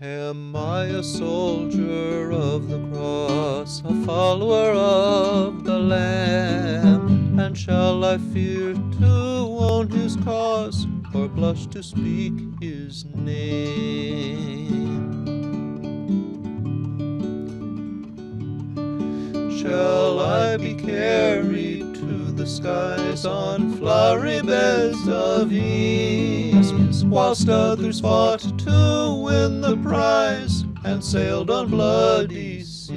Am I a soldier of the cross, a follower of the Lamb? And shall I fear to own his cause, or blush to speak his name? Shall I be carried to the skies on flowery beds of ease, whilst others fought to win the prize and sailed on bloody seas?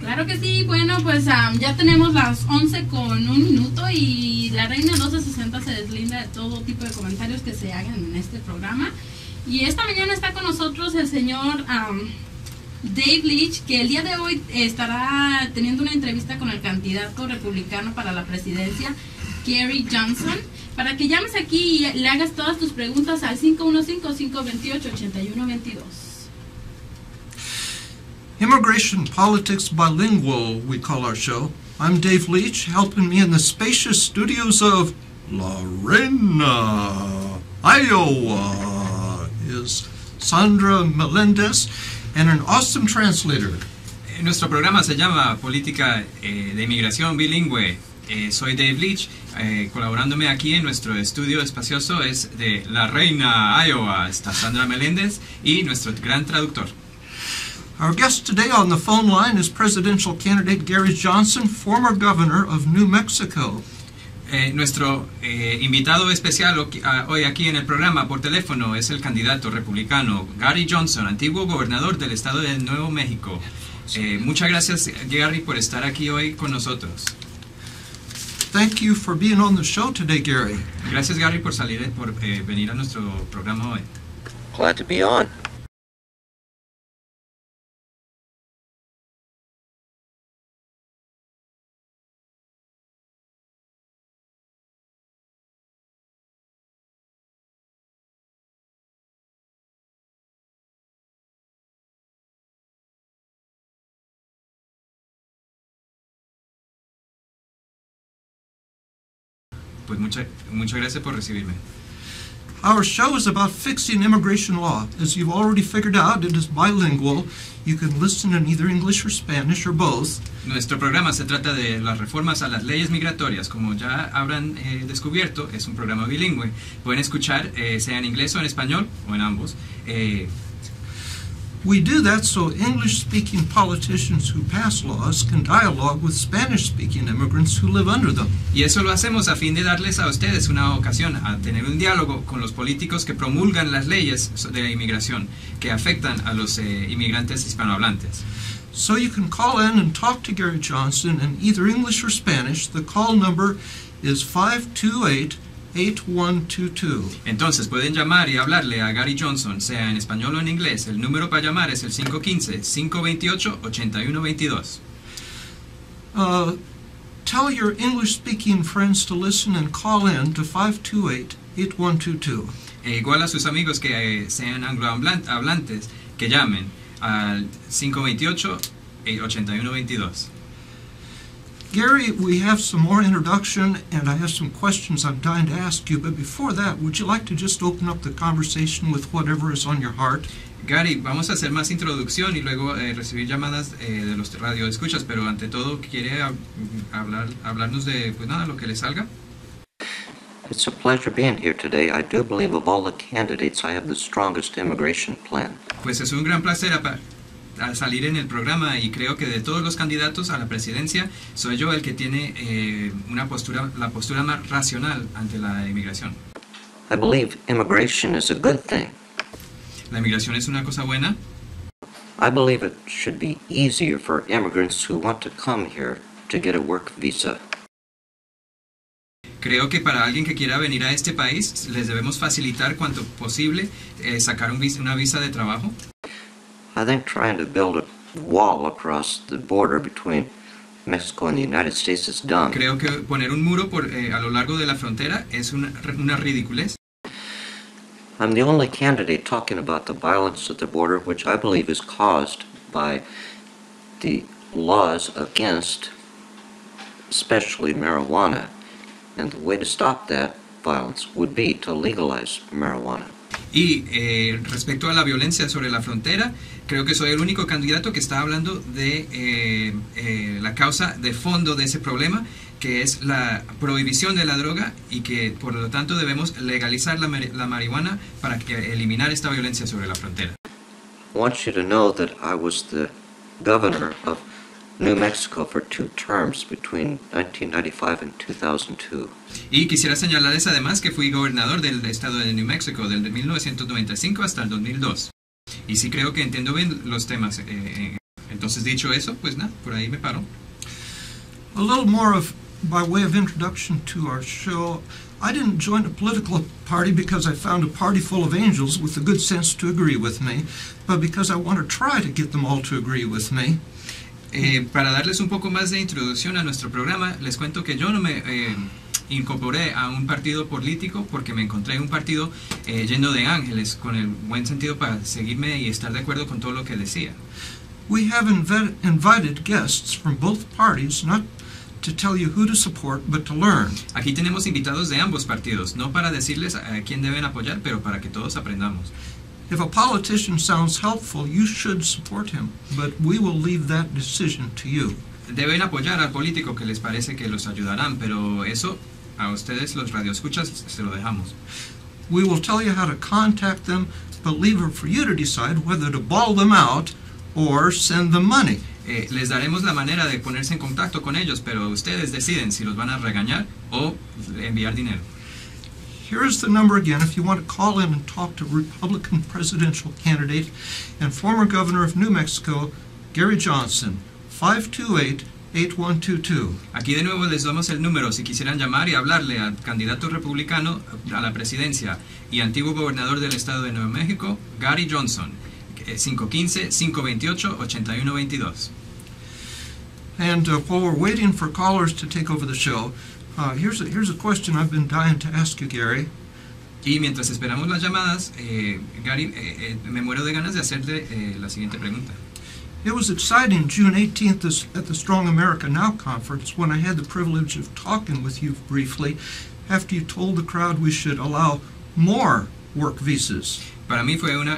Claro que sí. Bueno, pues ya tenemos las 11:01 y la Reina 1260 se deslinda de todo tipo de comentarios que se hagan en este programa. Y esta mañana está con nosotros el señor Dave Leach, que el día de hoy estará teniendo una entrevista con el candidato republicano para la presidencia, Gary Johnson, para que llames aquí y le hagas todas tus preguntas al 515-528-8122. Immigration Politics Bilingual, we call our show. I'm Dave Leach. Helping me in the spacious studios of La Reina, Iowa, is Sandra Melendez, and an awesome translator. Nuestro programa se llama Política de Inmigración Bilingüe. Soy Dave Leach. Colaborándome aquí en nuestro estudio espacioso es de La Reina, Iowa. Está Sandra Meléndez y nuestro gran traductor. Our guest today on the phone line is presidential candidate Gary Johnson, former governor of New Mexico. Nuestro invitado especial hoy aquí en el programa por teléfono es el candidato republicano Gary Johnson, antiguo gobernador del estado de Nuevo México. Muchas gracias, Gary, por estar aquí hoy con nosotros. Thank you for being on the show today, Gary. Gracias, Gary, por venir a nuestro programa hoy. Glad to be on. Pues muchas gracias por recibirme. Our show is about fixing immigration law. As you've already figured out, it is bilingual. You can listen in either English or Spanish or both. Nuestro programa se trata de las reformas a las leyes migratorias. Como ya habrán descubierto, es un programa bilingüe. Pueden escuchar sea en inglés o en español, o en ambos. We do that so English-speaking politicians who pass laws can dialogue with Spanish-speaking immigrants who live under them. Y eso lo hacemos a fin de darles a ustedes una ocasión a tener un diálogo con los políticos que promulgan las leyes de la inmigración que afectan a los inmigrantes hispanohablantes. So you can call in and talk to Gary Johnson in either English or Spanish. The call number is 528-8122. Entonces pueden llamar y hablarle a Gary Johnson, sea en español o en inglés. El número para llamar es el 515-528-8122. Tell your English-speaking friends to listen and call in to 528-8122. Igual a sus amigos que sean anglohablantes, que llamen al 528-8122. Gary, we have some more introduction, and I have some questions I'm dying to ask you, but before that, would you like to just open up the conversation with whatever is on your heart? Gary, vamos a hacer más introducción y luego recibir llamadas de los radioescuchas, pero ante todo, ¿quiere hablarnos de lo que le salga? It's a pleasure being here today. I do believe of all the candidates, I have the strongest immigration plan. Pues es un gran placer a salir en el programa y creo que de todos los candidatos a la presidencia soy yo el que tiene la postura más racional ante la inmigración. I believe immigration is a good thing. ¿La inmigración es una cosa buena? I believe it should be easier for immigrants who want to come here to get a work visa. Creo que para alguien que quiera venir a este país les debemos facilitar cuanto posible sacar una visa de trabajo. I think trying to build a wall across the border between Mexico and the United States is dumb. Creo que poner un muro a lo largo de la frontera es una ridiculez. I'm the only candidate talking about the violence at the border, which I believe is caused by the laws against especially marijuana. And the way to stop that violence would be to legalize marijuana. Y respecto a la violencia sobre la frontera, creo que soy el único candidato que está hablando de la causa de fondo de ese problema, que es la prohibición de la droga y que por lo tanto debemos legalizar la marihuana para eliminar esta violencia sobre la frontera. I want you to know that I was the governor of New Mexico for 2 terms between 1995 and 2002. Y quisiera señalarles además que fui gobernador del estado de New Mexico del 1995 hasta el 2002. Y sí creo que entiendo bien los temas. Entonces, dicho eso, pues nada, por ahí me paro. A little more by way of introduction to our show. I didn't join a political party because I found a party full of angels with the good sense to agree with me, but because I want to try to get them all to agree with me. Para darles un poco más de introducción a nuestro programa, les cuento que yo no me incorporé a un partido político porque me encontré en un partido lleno de ángeles, con el buen sentido para seguirme y estar de acuerdo con todo lo que decía. We have invited guests from both parties, not to tell you who to support, but to learn. Aquí tenemos invitados de ambos partidos, no para decirles a quién deben apoyar, pero para que todos aprendamos. If a politician sounds helpful, you should support him, but we will leave that decision to you. Deben apoyar al político que les parece que los ayudarán, pero eso a ustedes los radioescuchas se lo dejamos. We will tell you how to contact them, but leave it for you to decide whether to bawl them out or send them money. Les daremos la manera de ponerse en contacto con ellos, pero ustedes deciden si los van a regañar o enviar dinero. Here is the number again if you want to call in and talk to Republican presidential candidate and former governor of New Mexico, Gary Johnson, 528-8122. Aquí de nuevo les damos el número si quisieran llamar y hablarle al candidato republicano a la presidencia y antiguo gobernador del estado de Nuevo México, Gary Johnson, 515-528-8122. And while we're waiting for callers to take over the show, here's a question I've been dying to ask you, Gary. Y mientras esperamos las llamadas, Gary, me muero de ganas de hacerle la siguiente pregunta. It was exciting June 18th at the Strong America Now conference when I had the privilege of talking with you briefly after you told the crowd we should allow more work visas. Para mí fue un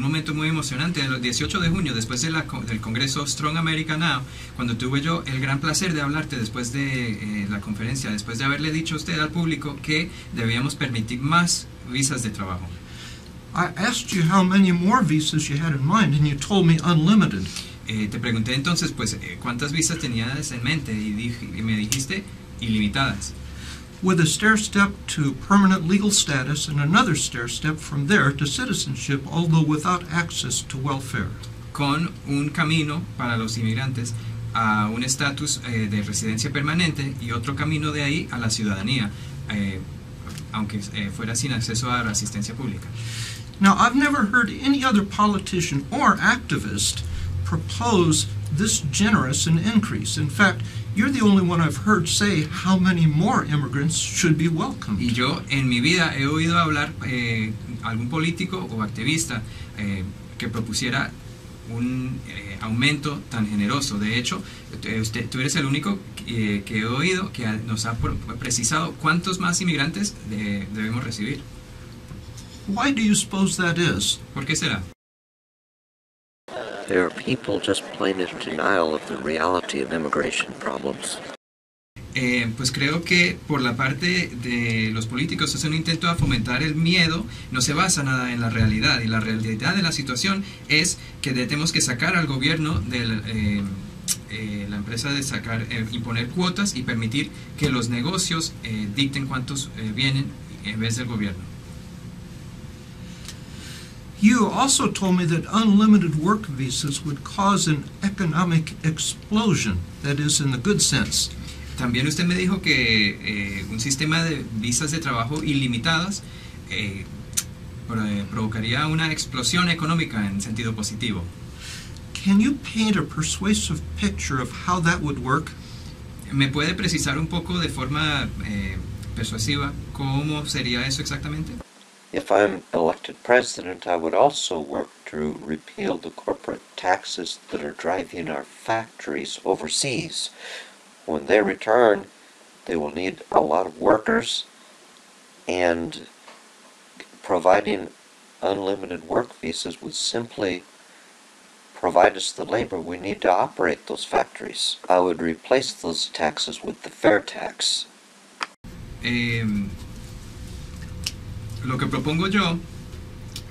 momento muy emocionante el 18 de junio, después del Congreso Strong America Now, cuando tuve yo el gran placer de hablarte después de la conferencia, después de haberle dicho a usted al público que debíamos permitir más visas de trabajo. I asked you how many more visas you had in mind, and you told me unlimited. Te pregunté entonces, pues, ¿cuántas visas tenías en mente? Y me dijiste ilimitadas. With a stair-step to permanent legal status and another stair-step from there to citizenship, although without access to welfare. Con un camino para los inmigrantes a un estatus de residencia permanente y otro camino de ahí a la ciudadanía, aunque fuera sin acceso a la asistencia pública. Now, I've never heard any other politician or activist propose this generous an increase. In fact, you're the only one I've heard say how many more immigrants should be welcomed. Y yo en mi vida he oído hablar algún político o activista que propusiera un aumento tan generoso. De hecho, tú eres el único que he oído que nos ha precisado cuántos más inmigrantes debemos recibir. Why do you suppose that is? ¿Por qué será? There are people just plain in denial of the reality of immigration problems. Pues creo que por la parte de los políticos es un intento de fomentar el miedo, no se basa nada en la realidad, y la realidad de la situación es que tenemos que sacar al gobierno de la empresa de imponer cuotas y permitir que los negocios dicten cuántos vienen en vez del gobierno. You also told me that unlimited work visas would cause an economic explosion, that is, in the good sense. También usted me dijo que un sistema de visas de trabajo ilimitadas provocaría una explosión económica en sentido positivo. Can you paint a persuasive picture of how that would work? ¿Me puede precisar un poco de forma persuasiva cómo sería eso exactamente? If I'm elected president, I would also work to repeal the corporate taxes that are driving our factories overseas. When they return, they will need a lot of workers, and providing unlimited work visas would simply provide us the labor we need to operate those factories. I would replace those taxes with the fair tax. Lo que propongo yo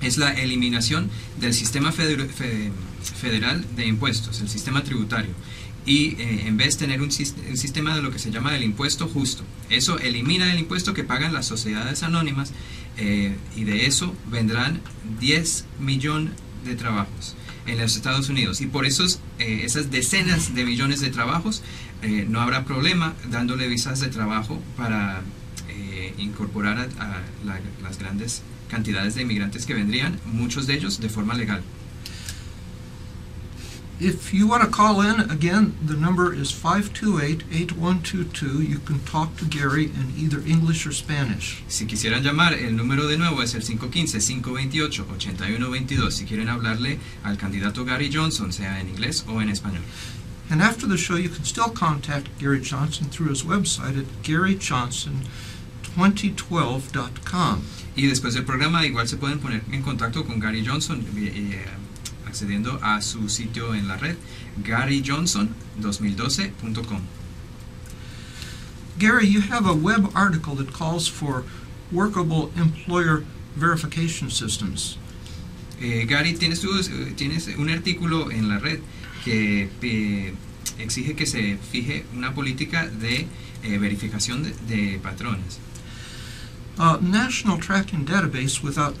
es la eliminación del sistema federal de impuestos, el sistema tributario, y en vez tener un sistema de lo que se llama el impuesto justo. Eso elimina el impuesto que pagan las sociedades anónimas, y de eso vendrán 10 millones de trabajos en los Estados Unidos, y por esas decenas de millones de trabajos no habrá problema dándole visas de trabajo para incorporar a las grandes cantidades de inmigrantes que vendrían, muchos de ellos de forma legal. If you want to call in, again, the number is 528-8122. You can talk to Gary in either English or Spanish. Si quisieran llamar, el número de nuevo es el 515-528-8122. Si quieren hablarle al candidato Gary Johnson, sea en inglés o en español. And after the show, you can still contact Gary Johnson through his website at garyjohnson2012.com. Y después del programa igual se pueden poner en contacto con Gary Johnson accediendo a su sitio en la red, garyjohnson2012.com. Gary, you have a web article that calls for workable employer verification systems. Gary, tienes un artículo en la red que exige que se fije una política de verificación de patrones. A national tracking database without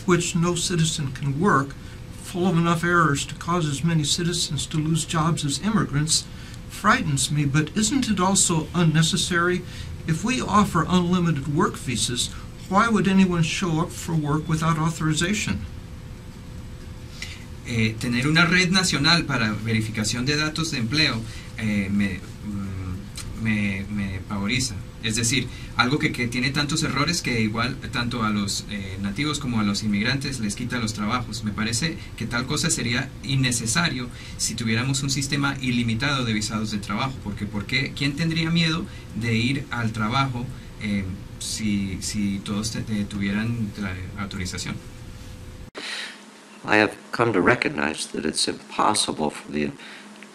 which no citizen can work, full of enough errors to cause as many citizens to lose jobs as immigrants, frightens me, but isn't it also unnecessary? If we offer unlimited work visas, why would anyone show up for work without authorization? Tener una red nacional para verificación de datos de empleo me pavoriza. Es decir, algo que tiene tantos errores que igual tanto a los nativos como a los inmigrantes les quita los trabajos. Me parece que tal cosa sería innecesario si tuviéramos un sistema ilimitado de visados de trabajo, porque ¿quién tendría miedo de ir al trabajo si todos tuvieran autorización? I have come to recognize that it's impossible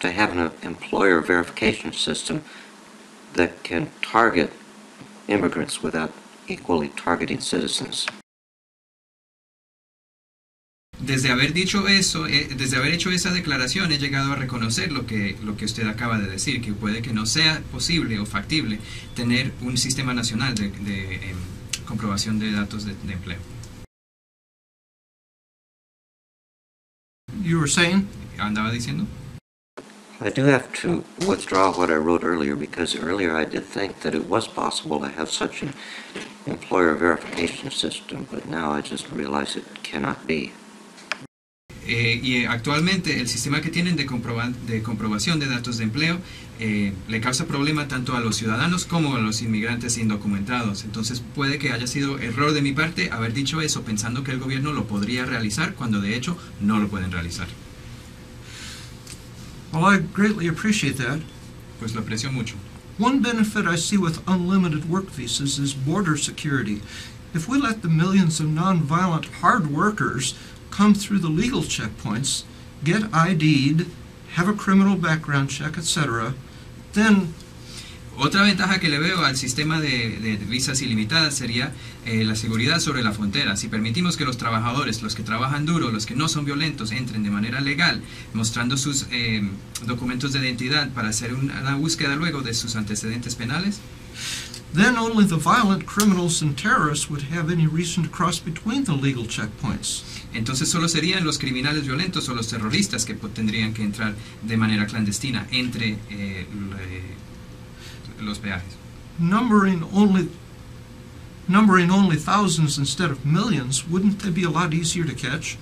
to have an employer verification system that can target immigrants without equally targeting citizens. Desde haber dicho eso, desde haber hecho esa declaración, he llegado a reconocer lo que usted acaba de decir, que puede que no sea posible o factible tener un sistema nacional de comprobación de datos de empleo. You were saying? ¿Andaba diciendo? I do have to withdraw what I wrote earlier, because earlier I did think that it was possible to have such an employer verification system, but now I just realize it cannot be. Y actualmente el sistema que tienen de comprobación de datos de empleo le causa problema tanto a los ciudadanos como a los inmigrantes indocumentados. Entonces puede que haya sido error de mi parte haber dicho eso pensando que el gobierno lo podría realizar cuando de hecho no lo pueden realizar. Well, I greatly appreciate that. Pues lo aprecio mucho. One benefit I see with unlimited work visas is border security. If we let the millions of nonviolent hard workers come through the legal checkpoints, get ID'd, have a criminal background check, etc., then... Otra ventaja que le veo al sistema de visas ilimitadas sería la seguridad sobre la frontera. Si permitimos que los trabajadores, los que trabajan duro, los que no son violentos, entren de manera legal, mostrando sus documentos de identidad para hacer una búsqueda luego de sus antecedentes penales, then only the violent criminals and terrorists would have any reason to cross between the legal checkpoints. Entonces solo serían los criminales violentos o los terroristas que tendrían que entrar de manera clandestina entre los peajes. Numbering only thousands instead of millions, wouldn't they be a lot easier to catch?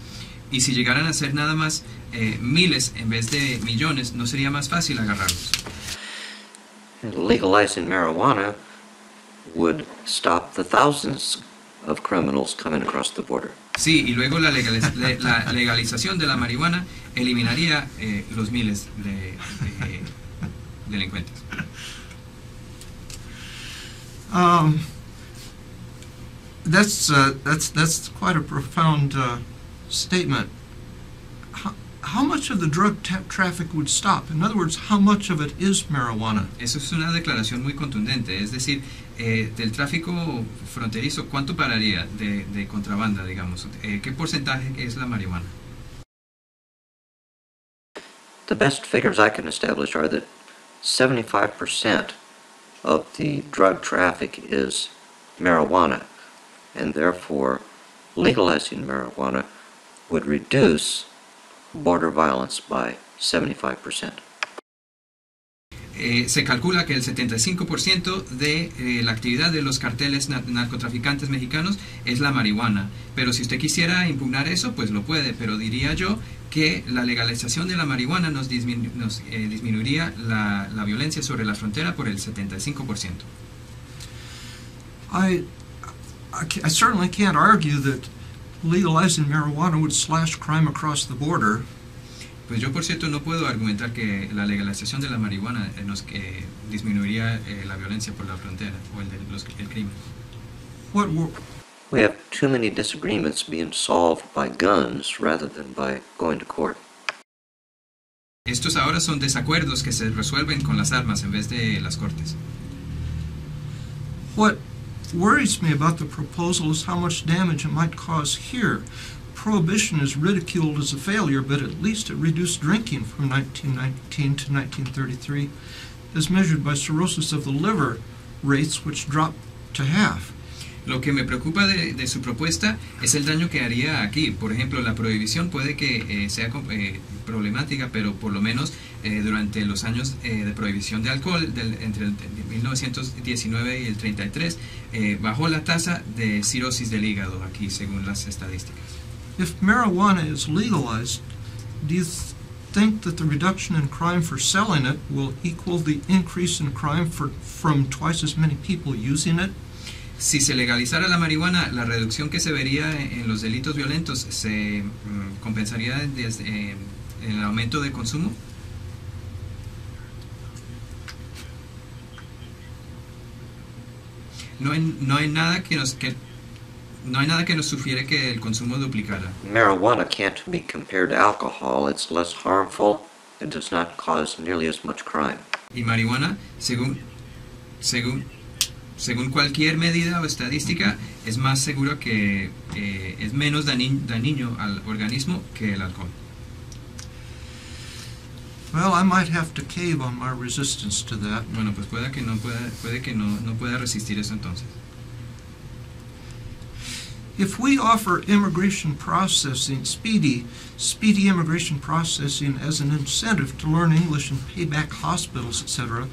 Y si llegaran a ser nada más miles en vez de millones, ¿no sería más fácil agarrarlos? Legalizing marijuana would stop the thousands of criminals coming across the border. Sí, y luego la legalización de la marihuana eliminaría los miles de delincuentes. That's quite a profound statement. How much of the drug traffic would stop? In other words, how much of it is marijuana? Eso es una declaración muy contundente, es decir, del tráfico fronterizo, ¿cuánto pararía de contrabanda, digamos? ¿Qué porcentaje es la marihuana? The best figures I can establish are that 75% of the drug traffic is marijuana, and therefore legalizing marijuana would reduce border violence by 75%. Se calcula que el 75% de la actividad de los carteles narcotraficantes mexicanos es la marihuana, pero si usted quisiera impugnar eso, pues lo puede, pero diría yo que la legalización de la marihuana nos disminuiría la violencia sobre la frontera por el 75%. I certainly can't argue that legalizing marijuana would slash crime across the border. Pues yo, por cierto, no puedo argumentar que la legalización de la marihuana disminuiría la violencia por la frontera o el crimen. We have too many disagreements being solved by guns rather than by going to court. Estos ahora son desacuerdos que se resuelven con las armas en vez de las cortes. What worries me about the proposal is how much damage it might cause here. Prohibition is ridiculed as a failure, but at least it reduced drinking from 1919 to 1933, as measured by cirrhosis of the liver rates, which dropped to half. Lo que me preocupa de su propuesta es el daño que haría aquí. Por ejemplo, la prohibición puede que sea problemática, pero por lo menos durante los años de prohibición de alcohol, entre el 1919 y el 33, bajó la tasa de cirrosis del hígado aquí, según las estadísticas. If marijuana is legalized, do you think that the reduction in crime for selling it will equal the increase in crime from twice as many people using it? Si se legalizara la marihuana, la reducción que se vería en los delitos violentos se compensaría en el aumento de consumo. No hay nada que nos sugiere que el consumo duplicara. Marijuana can't be compared to alcohol. It's less harmful. It does not cause nearly as much crime. Y marihuana, según cualquier medida o estadística, es más seguro que es menos dañino al organismo que el alcohol. Well, I might have to cave on my resistance to that. Bueno, pues puede que no pueda resistir eso entonces. If we offer immigration processing, speedy immigration processing as an incentive to learn English and pay back hospitals, etc.,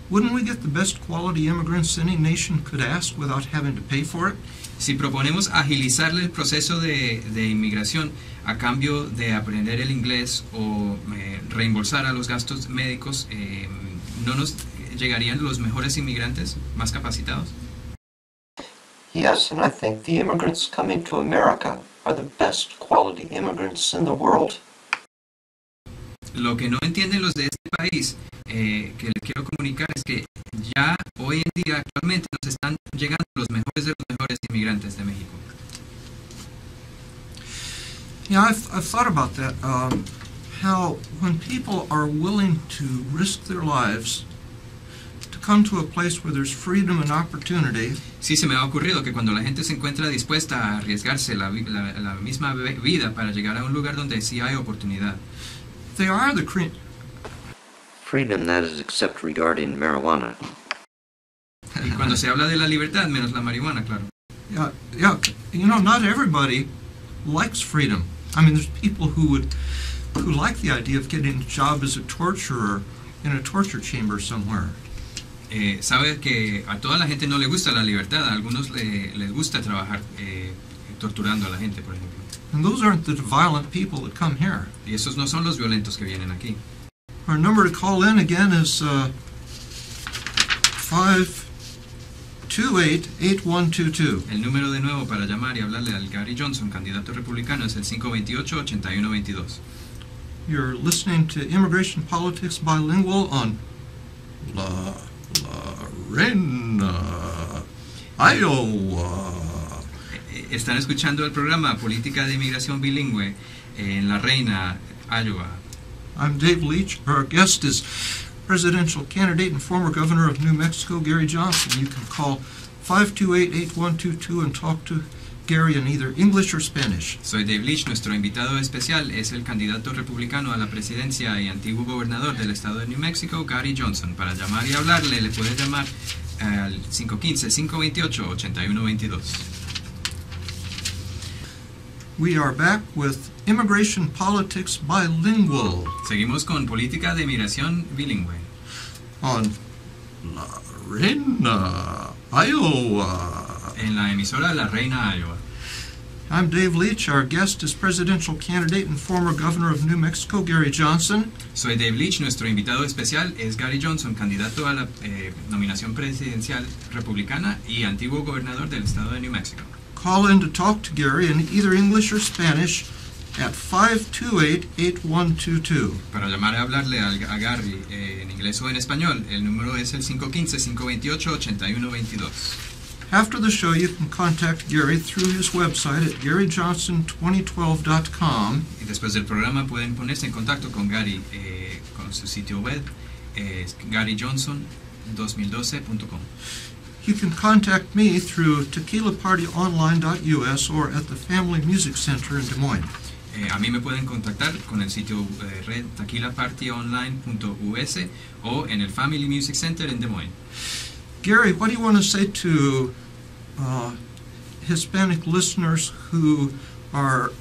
wouldn't we get the best quality immigrants any nation could ask without having to pay for it? Si proponemos agilizarle el proceso de inmigración a cambio de aprender el inglés o reembolsar a los gastos médicos, ¿no nos llegarían los mejores inmigrantes más capacitados? Yes, and I think the immigrants coming to America are the best quality immigrants in the world. Lo que no entienden los de este país, que les quiero comunicar, es que ya hoy en día actualmente nos están llegando los mejores de los mejores inmigrantes de México. Yeah, I've thought about that. How when people are willing to risk their lives to come to a place where there's freedom and opportunity. Sí, se me ha ocurrido que cuando la gente se encuentra dispuesta a arriesgarse la misma vida para llegar a un lugar donde sí hay oportunidad. They are the freedom, that is, except regarding marijuana. Y cuando se habla de la libertad, menos la marihuana, claro. Yeah. You know, not everybody likes freedom. I mean, there's people who like the idea of getting a job as a torturer in a torture chamber somewhere. Sabe que a toda la gente no le gusta la libertad, a algunos les gusta trabajar torturando a la gente, por ejemplo. And those aren't the violent people that come here. Y esos no son los violentos que vienen aquí. Our number to call in again is 528-8122. El número de nuevo para llamar y hablarle al Gary Johnson, candidato republicano, es el 528-8122. You're listening to Immigration Politics Bilingual on La Reina, Iowa. Están escuchando el programa Política de Inmigración Bilingüe en La Reina, Iowa. I'm Dave Leach. Our guest is presidential candidate and former governor of New Mexico, Gary Johnson. You can call 528-8122 and talk to Gary in either English or Spanish. Soy Dave Leach. Nuestro invitado especial es el candidato republicano a la presidencia y antiguo gobernador del estado de New Mexico, Gary Johnson. Para llamar y hablarle, le puede llamar al 515-528-8122. We are back with Immigration Politics Bilingual Seguimos con Política de Inmigración Bilingüe on La Reina, Iowa. en la emisora La Reina, Iowa. I'm Dave Leach. Our guest is presidential candidate and former governor of New Mexico, Gary Johnson. Soy Dave Leach. Nuestro invitado especial es Gary Johnson, candidato a la nominación presidencial republicana y antiguo gobernador del estado de New Mexico. Call in to talk to Gary in either English or Spanish at 528-8122. Para llamar a hablarle a Gary en inglés o en español, el número es el 515-528-8122. After the show, you can contact Gary through his website at GaryJohnson2012.com. Y después del programa pueden ponerse en contacto con Gary con su sitio web, GaryJohnson2012.com. You can contact me through tequilapartyonline.us or at the Family Music Center in Des Moines. A mí me pueden contactar con el sitio red tequilapartyonline.us o en el Family Music Center en Des Moines. Gary, what do you want to say to Hispanic listeners who are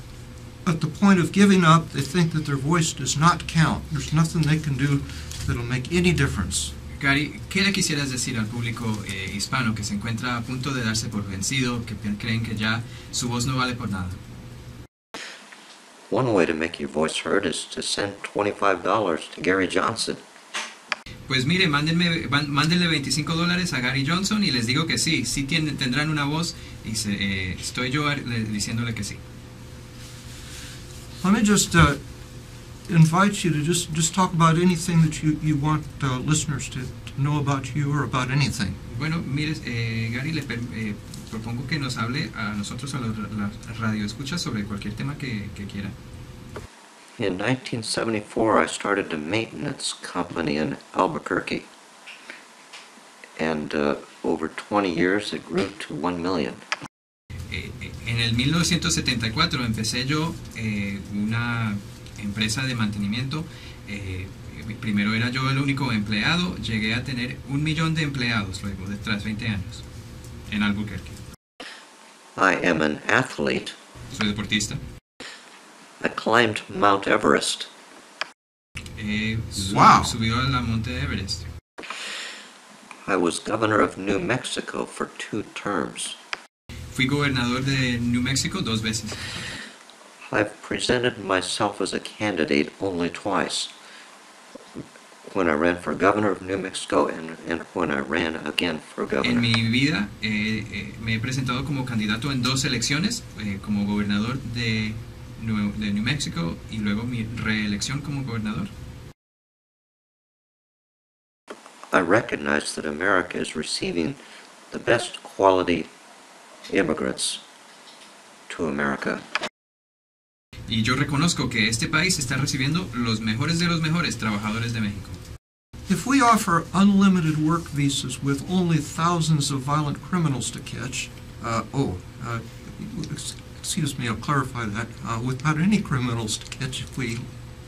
at the point of giving up? They think that their voice does not count. There's nothing they can do that'll make any difference. Gary, ¿qué le quisieras decir al público hispano que se encuentra a punto de darse por vencido, que creen que ya su voz no vale por nada? One way to make your voice heard is to send $25 to Gary Johnson. Pues mire, mándenle $25 a Gary Johnson y les digo que sí tendrán una voz y estoy yo diciéndole que sí. Let me just invite you to just talk about anything that you want listeners to know about you or about anything. Bueno, mire, Gary, le propongo que nos hable a nosotros, a la radio escucha, sobre cualquier tema que quiera. In 1974, I started a maintenance company in Albuquerque, and over 20 years it grew to 1 million. En el 1974 empecé yo una empresa de mantenimiento. Primero era yo el único empleado, llegué a tener 1 millón de empleados luego, tras 20 años, en Albuquerque. I am an athlete. Soy deportista. I climbed Mount Everest. Wow. Subió a la monte Everest. I was governor of New Mexico for 2 terms. Fui gobernador de New Mexico 2 veces. I've presented myself as a candidate only twice. When I ran for governor of New Mexico and when I ran again for governor. En mi vida me he presentado como candidato en 2 elecciones, como gobernador de New Mexico y luego mi reelección como gobernador. I recognize that America is receiving the best quality immigrants to America. Y yo reconozco que este país está recibiendo los mejores de los mejores trabajadores de México. If we offer unlimited work visas with only thousands of violent criminals to catch, excuse me, I'll clarify that, without any criminals to catch if we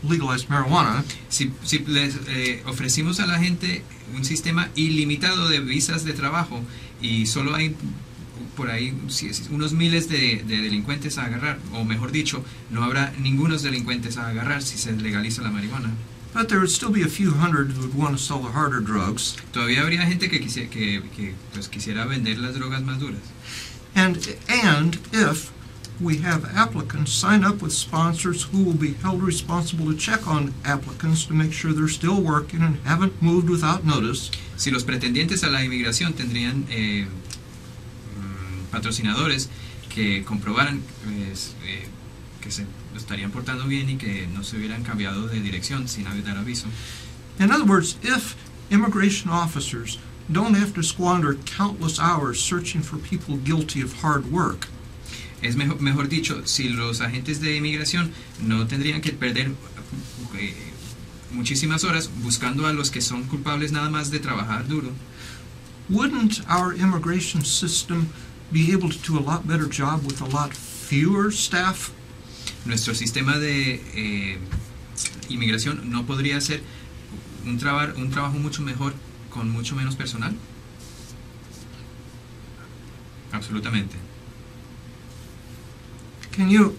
legalize marijuana. Si les ofrecimos a la gente un sistema ilimitado de visas de trabajo y solo hay por ahí unos miles de delincuentes a agarrar, o mejor dicho, no habrá ningunos delincuentes a agarrar si se legaliza la marihuana. But there would still be a few hundred who would want to sell the harder drugs. Todavía habría gente que quisiera vender las drogas más duras. And if we have applicants sign up with sponsors who will be held responsible to check on applicants to make sure they're still working and haven't moved without notice. Si los pretendientes a la inmigración tendrían patrocinadores que comprobaran que se estarían portando bien y que no se hubieran cambiado de dirección sin dar aviso. In other words, if immigration officers don't have to squander countless hours searching for people guilty of hard work. Es mejor dicho, si los agentes de inmigración no tendrían que perder muchísimas horas buscando a los que son culpables nada más de trabajar duro. Wouldn't our immigration system be able to do a lot better job with a lot fewer staff? Nuestro sistema de inmigración no podría hacer un trabajo mucho mejor con mucho menos personal. Absolutamente. Can you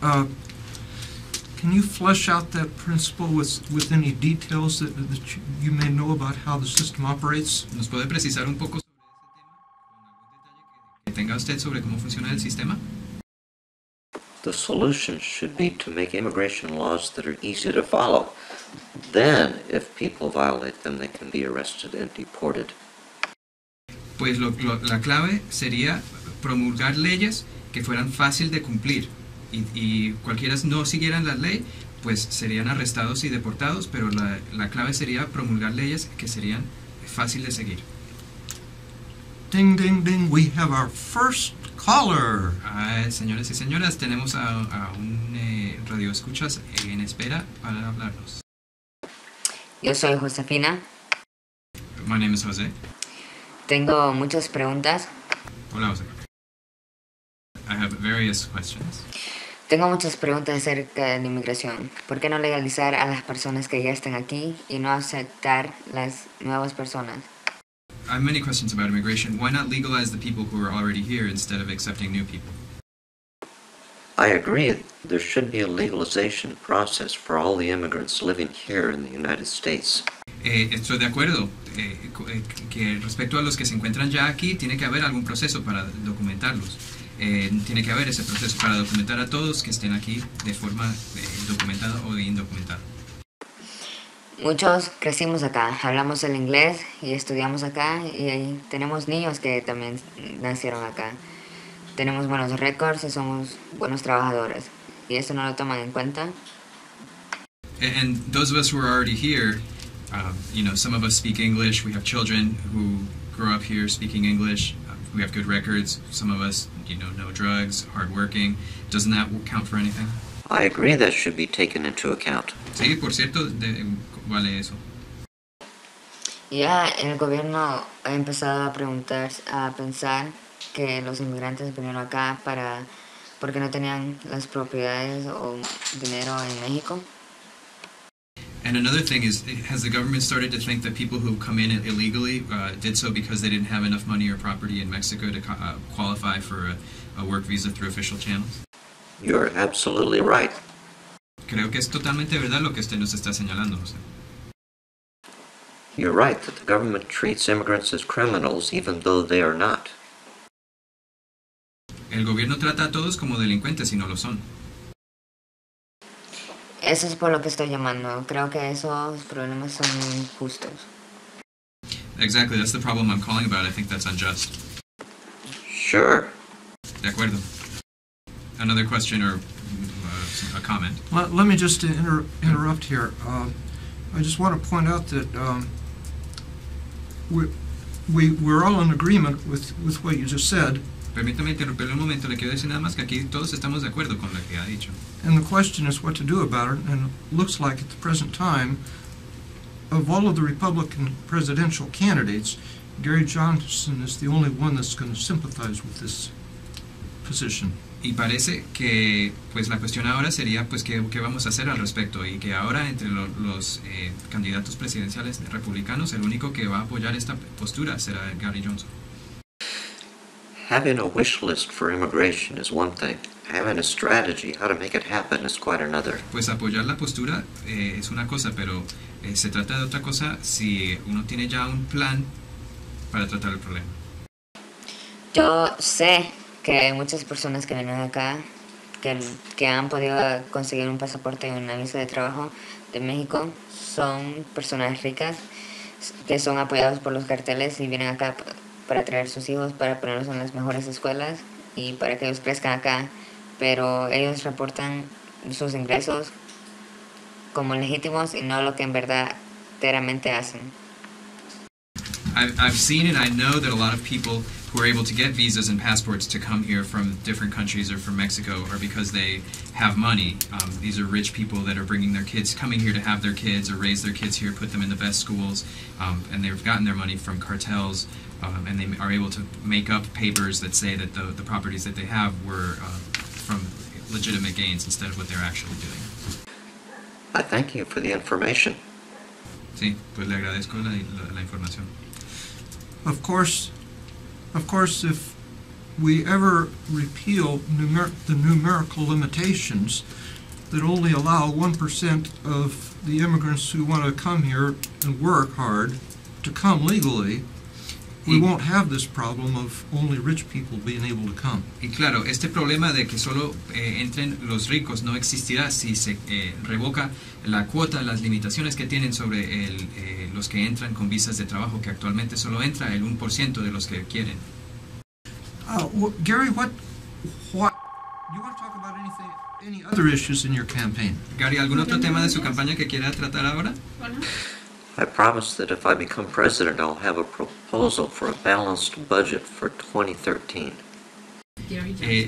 flesh out that principle with any details that you may know about how the system operates? ¿Nos puede precisar un poco sobre ese tema con algún detalle que tenga usted sobre cómo funciona el sistema? The solution should be to make immigration laws that are easy to follow. Then, if people violate them, they can be arrested and deported. Pues la clave sería promulgar leyes que fueran fácil de cumplir y cualquiera no siguieran la ley, pues serían arrestados y deportados, pero la clave sería promulgar leyes que serían fácil de seguir. Ding, ding, ding, we have our first caller. Señores y señoras, tenemos a un radio escuchas en espera para hablarnos. Yo soy Josefina. My name is Jose. Tengo muchas preguntas. Hola, Jose. I have various questions. Tengo muchas preguntas acerca de la inmigración. ¿Por qué no legalizar a las personas que ya están aquí y no aceptar las nuevas personas? I have many questions about immigration. Why not legalize the people who are already here instead of accepting new people? I agree there should be a legalization process for all the immigrants living here in the United States. Estoy de acuerdo que respecto a los que se encuentran ya aquí, tiene que haber algún proceso para documentarlos. Tiene que haber ese proceso para documentar a todos que estén aquí de forma documentada o indocumentada. Muchos crecimos acá, hablamos el inglés y estudiamos acá y ahí tenemos niños que también nacieron acá. Tenemos buenos récords y somos buenos trabajadores. ¿Y eso no lo toman en cuenta? And those of us who are already here, some of us speak English. We have children who grow up here speaking English. We have good records. Some of us, know drugs, hardworking. Doesn't that count for anything? I agree that should be taken into account. Sí, por cierto, vale eso. Ya el gobierno ha empezado a pensar que los inmigrantes vinieron acá porque no tenían las propiedades o dinero en México. And another thing is, has the government started to think that people who come in illegally did so because they didn't have enough money or property in Mexico to qualify for a work visa through official channels? You're absolutely right. Creo que es totalmente verdad lo que usted nos está señalando, José. You're right that the government treats immigrants as criminals even though they are not. El gobierno trata a todos como delincuentes y no lo son. Eso es por lo que estoy llamando. Creo que esos problemas son injustos. Exactly, that's the problem I'm calling about. I think that's unjust. Sure. De acuerdo. Another question or a comment? Let me just interrupt here. I just want to point out that we're all in agreement with what you just said. Permítame interrumpirle un momento. Le quiero decir nada más que aquí todos estamos de acuerdo con lo que ha dicho. And the question is what to do about it. And it looks like at the present time, of all of the Republican presidential candidates, Gary Johnson is the only one that's going to sympathize with this position. Y parece que pues la cuestión ahora sería pues qué vamos a hacer al respecto, y que ahora entre los candidatos presidenciales republicanos el único que va a apoyar esta postura será Gary Johnson. Having a wish list for immigration is one thing. Having a strategy how to make it happen is quite another. Pues apoyar la postura es una cosa, pero se trata de otra cosa si uno tiene ya un plan para tratar el problema. Yo sé que hay muchas personas que vienen acá que han podido conseguir un pasaporte y una visa de trabajo de México. Son personas ricas que son apoyados por los carteles y vienen acá para traer sus hijos, para ponerlos en las mejores escuelas y para que ellos crezcan acá, pero ellos reportan sus ingresos como legítimos y no lo que en verdaderamente hacen. I've seen and I know that a lot of people who are able to get visas and passports to come here from different countries or from Mexico are because they have money. These are rich people that are bringing their kids, coming here to have their kids or raise their kids here, put them in the best schools, and they've gotten their money from cartels, and they are able to make up papers that say that the properties that they have were from legitimate gains instead of what they're actually doing. I thank you for the information. Sí, pues le agradezco la información. Of course, if we ever repeal the numerical limitations that only allow 1% of the immigrants who want to come here and work hard to come legally, we won't have this problem of only rich people being able to come. Y claro, este problema de que solo entren los ricos no existirá si se revoca la cuota, las limitaciones que tienen sobre los que entran con visas de trabajo, que actualmente solo entra el 1% de los que quieren. Gary, what you want to talk about any other issues in your campaign? Gary, ¿algún otro tema de su campaña que quiera tratar ahora? I promise that if I become president, I'll have a proposal for a balanced budget for 2013.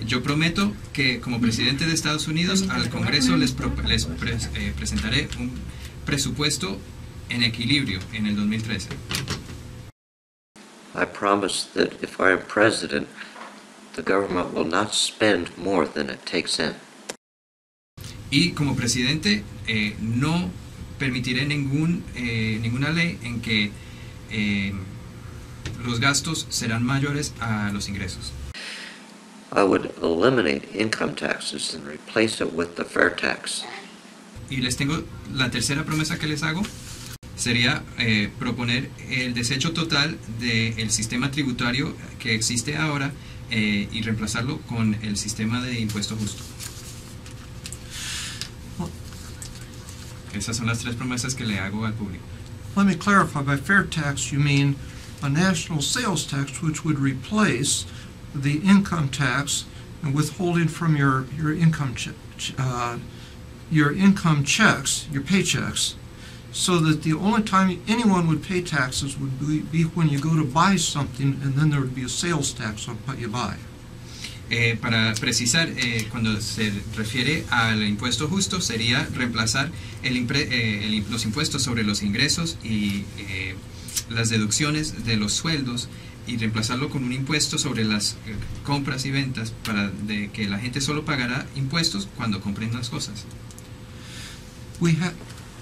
Yo prometo que como presidente de Estados Unidos al Congreso les presentaré un presupuesto en equilibrio en el 2013. I promise that if I am president, the government will not spend more than it takes in. Y como presidente no permitiré ninguna ley en que los gastos serán mayores a los ingresos. I would eliminate income taxes and replace it with the fair tax. Y les tengo la tercera promesa que les hago, sería proponer el desecho total del sistema tributario que existe ahora y reemplazarlo con el sistema de impuesto justo. Esas son las tres promesas que le hago al público. Let me clarify, by fair tax you mean a national sales tax which would replace the income tax and withholding from your income checks, your paychecks, so that the only time anyone would pay taxes would be when you go to buy something, and then there would be a sales tax on what you buy. Para precisar, cuando se refiere al impuesto justo, sería reemplazar los impuestos sobre los ingresos y las deducciones de los sueldos y reemplazarlo con un impuesto sobre las compras y ventas de que la gente solo pagará impuestos cuando compren las cosas.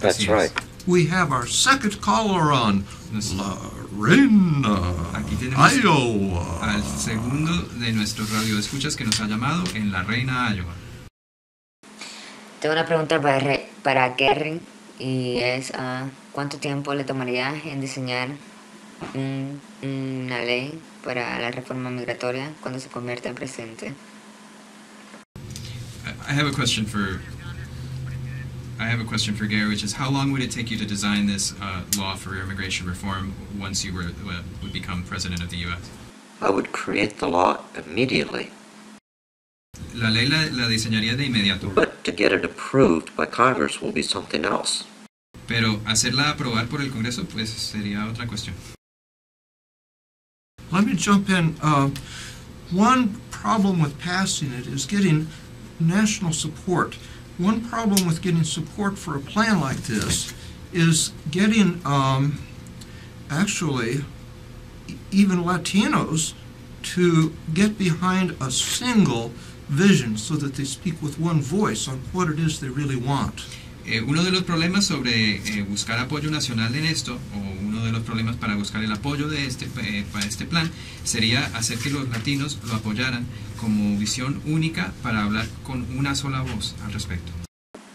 That's right. We have our second caller on Reina, Aquí tenemos Iowa. al segundo de nuestros radioescuchas que nos ha llamado en La Reina, Iowa. Tengo una pregunta para Gary y es ¿cuánto tiempo le tomaría en diseñar una ley para la reforma migratoria cuando se convierta en presidente? I have a question for Gary, which is how long would it take you to design this law for immigration reform once you would become president of the U.S.? I would create the law immediately. La ley la diseñaría de inmediato, But to get it approved by Congress will be something else. pero hacerla aprobar por el Congreso pues sería otra cuestión. Let me jump in. One problem with passing it is getting national support. One problem with getting support for a plan like this is getting actually even Latinos to get behind a single vision so that they speak with one voice on what it is they really want. Uno de los problemas sobre buscar apoyo nacional en esto, o uno de los problemas para buscar el apoyo de para este plan, sería hacer que los latinos lo apoyaran como visión única para hablar con una sola voz al respecto.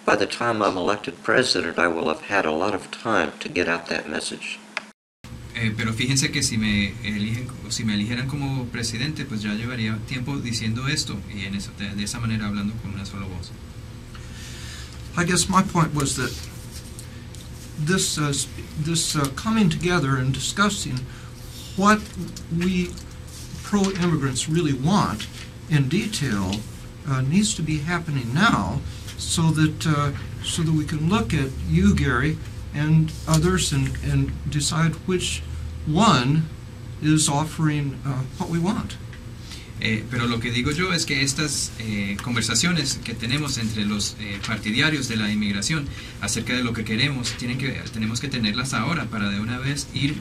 By the time I'm elected president, I will have had a lot of time to get out that message. Pero fíjense que si me eligieran como presidente, pues ya llevaría tiempo diciendo esto y de esa manera hablando con una sola voz. I guess my point was that this coming together and discussing what we pro-immigrants really want in detail needs to be happening now, so that we can look at you, Gary, and others and decide which one is offering what we want. Pero lo que digo yo es que estas conversaciones que tenemos entre los partidarios de la inmigración acerca de lo que queremos, tenemos que tenerlas ahora para de una vez ir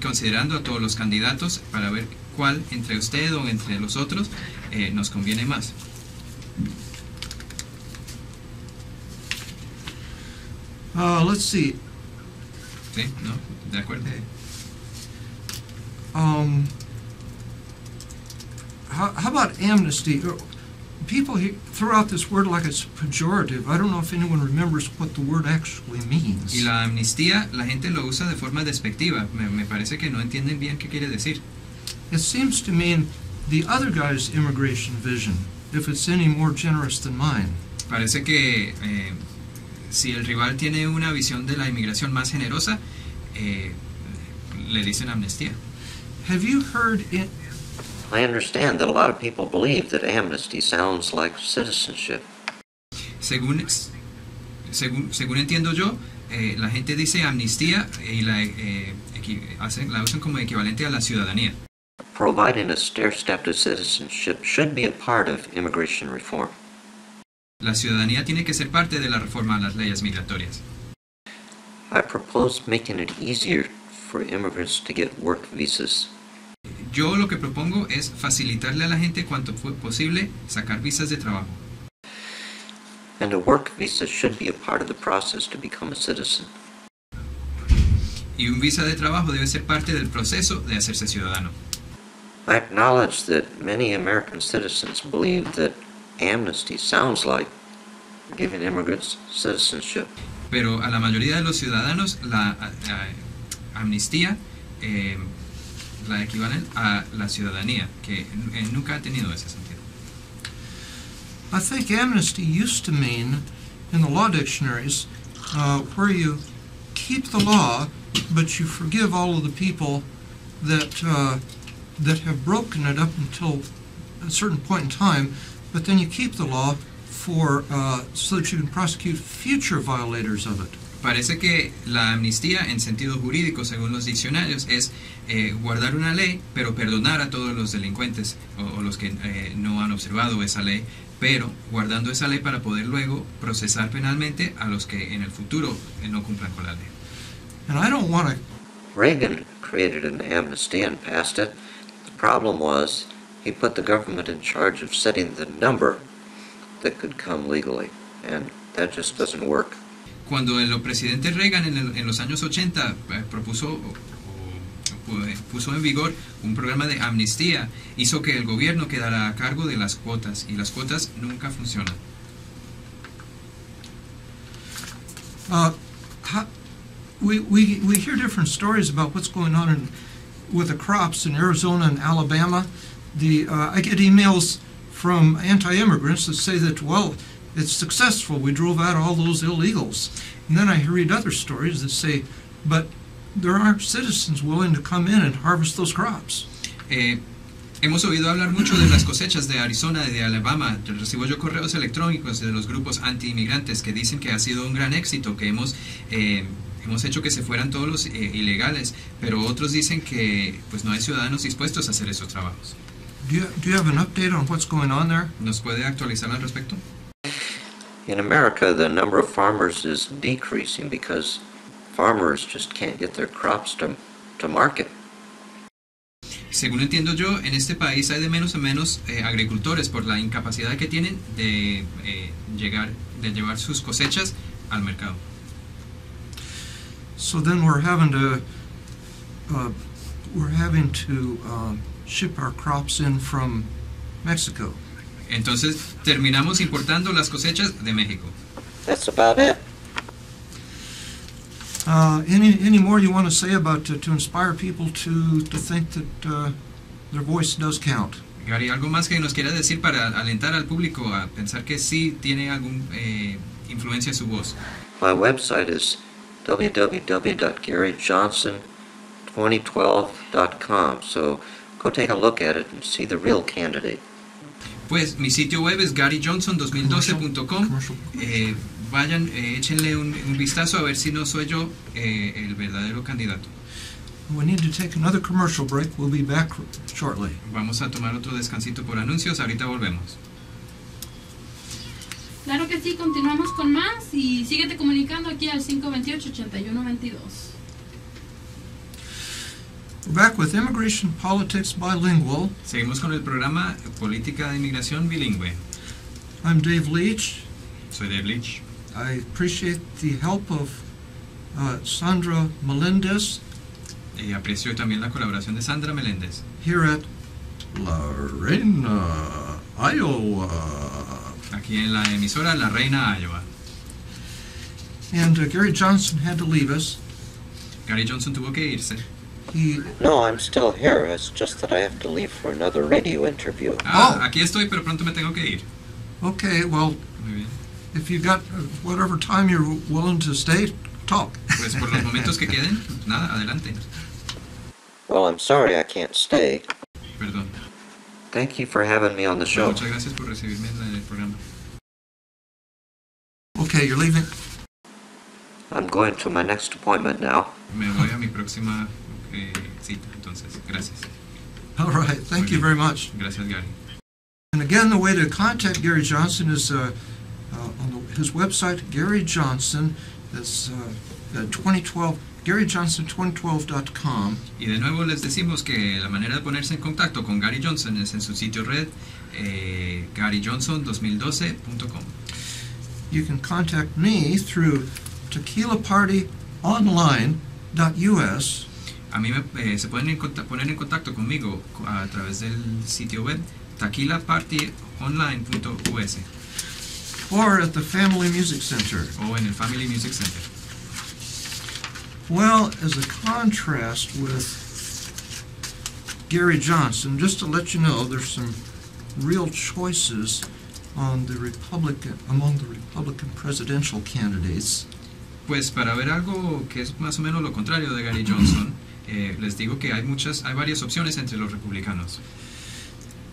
considerando a todos los candidatos para ver cuál entre usted o entre los otros nos conviene más. Let's see. ¿Sí? ¿No? ¿De acuerdo? How about amnesty? People throw out this word like it's pejorative. I don't know if anyone remembers what the word actually means. Y la amnistía, la gente lo usa de forma despectiva. Me parece que no entienden bien qué quiere decir. It seems to mean the other guy's immigration vision, if it's any more generous than mine. Parece que si el rival tiene una visión de la inmigración más generosa, le dicen amnistía. Have you heard it? I understand that a lot of people believe that amnesty sounds like citizenship. Según entiendo yo, la gente dice amnistía y la usan como equivalente a la ciudadanía. Providing a stair-step to citizenship should be a part of immigration reform. La ciudadanía tiene que ser parte de la reforma a las leyes migratorias. I propose making it easier for immigrants to get work visas. Yo lo que propongo es facilitarle a la gente cuanto fue posible sacar visas de trabajo. And a work visa should be a part of the process to become a citizen. Y un visa de trabajo debe ser parte del proceso de hacerse ciudadano. I acknowledge that many American citizens believe that amnesty sounds like giving immigrants citizenship. Pero a la mayoría de los ciudadanos la amnistía la equivalen a la ciudadanía, que nunca ha tenido ese sentido. I think amnesty used to mean, in the law dictionaries, where you keep the law, but you forgive all of the people that have broken it up until a certain point in time, but then you keep the law for so that you can prosecute future violators of it. Parece que la amnistía en sentido jurídico, según los diccionarios, es guardar una ley, pero perdonar a todos los delincuentes o los que no han observado esa ley, pero guardando esa ley para poder luego procesar penalmente a los que en el futuro no cumplan con la ley. And I don't want to... Reagan created an amnesty and passed it. The problem was he put the government in charge of setting the number that could come legally, and that just doesn't work. Cuando el presidente Reagan en los años 80 puso en vigor un programa de amnistía, hizo que el gobierno quedara a cargo de las cuotas, y las cuotas nunca funcionan. We hear different stories about what's going on with the crops in Arizona and Alabama. I get emails from anti-immigrants that say that, well, it's successful, we drove out all those illegals. And then I read other stories that say, but there aren't citizens willing to come in and harvest those crops. Hemos oído hablar mucho de las cosechas de Arizona y de Alabama. Recibo yo correos electrónicos de los grupos anti-inmigrantes que dicen que ha sido un gran éxito, que hemos hecho que se fueran todos los ilegales, pero otros dicen que pues no hay ciudadanos dispuestos a hacer esos trabajos. Do you have an update on what's going on there? ¿Nos puede actualizar al respecto? In America, the number of farmers is decreasing because farmers just can't get their crops to market. Según entiendo yo, en este país hay de menos en menos agricultores por la incapacidad que tienen de llevar sus cosechas al mercado. So then we're having to ship our crops in from Mexico. Entonces terminamos importando las cosechas de México. That's about it. Any more you want to say about to inspire people to think that their voice does count? Gary, ¿algo más que nos quiera decir para alentar al público a pensar que sí tiene alguna influencia su voz? My website is www.garyjohnson2012.com, so go take a look at it and see the real candidate. Pues mi sitio web es garyjohnson2012.com. Vayan, échenle un vistazo a ver si no soy yo el verdadero candidato. We need to take another commercial break. We'll be back shortly. Vamos a tomar otro descansito por anuncios, ahorita volvemos. Claro que sí, continuamos con más y síguete comunicando aquí al 528-8122. We're back with Immigration Politics Bilingual. Seguimos con el programa Política de Inmigración Bilingüe. I'm Dave Leach. Soy Dave Leach. I appreciate the help of Sandra Melendez Y aprecio también la colaboración de Sandra Meléndez. here at La Reina, Iowa. Aquí en la emisora La Reina, Iowa. And Gary Johnson had to leave us. Gary Johnson tuvo que irse. He No, I'm still here. It's just that I have to leave for another radio interview. Aquí estoy, pero pronto me tengo que ir. Okay, well, Muy bien. if you got whatever time you're willing to stay, talk. Pues por los momentos que queden, nada, adelante. Well, I'm sorry I can't stay. Perdón. Thank you for having me on the show. Muchas gracias por recibirme en el programa. Okay, you're leaving. I'm going to my next appointment now. Me voy a mi próxima cita, entonces. Gracias. All right, thank you very much. Gracias, Gary. And again, the way to contact Gary Johnson is on his website, Gary Johnson. That's 2012, GaryJohnson2012.com. Y de nuevo les decimos que la manera de ponerse en contacto con Gary Johnson es en su sitio red, GaryJohnson2012.com. You can contact me through tequilapartyonline.us. A mí se pueden poner en contacto conmigo a través del sitio web tequilapartyonline.us or at the Family Music Center. o en el Family Music Center. Well, as a contrast with Gary Johnson, just to let you know, there's some real choices on the among the Republican presidential candidates. Pues para ver algo que es más o menos lo contrario de Gary Johnson, les digo que hay varias opciones entre los republicanos.